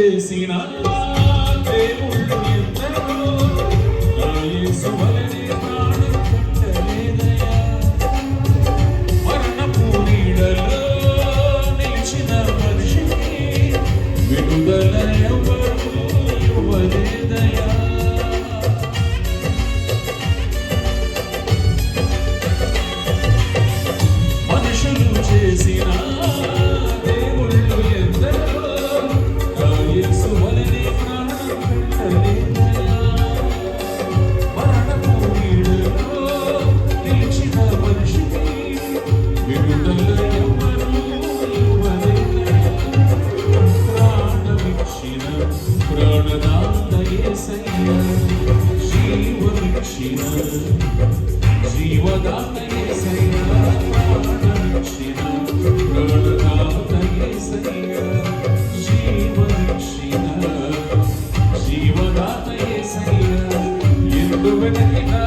చేసిన దేవుళ్ళు ఎందరో నా యేసు వలె ప్రాణం పెట్టలేదయా. మరణపు నీడలో నిలిచిన మనిషికి విడుదల ఎవరు ఇవ్వలేదయా. మనుషులు చేసిన జీవదాత యేసయ్యా, ప్రాణమిచ్చిన ప్రాణదాత యేసయ్యా, జీవదాత యేసయ్యా, ఎందు వెతికినా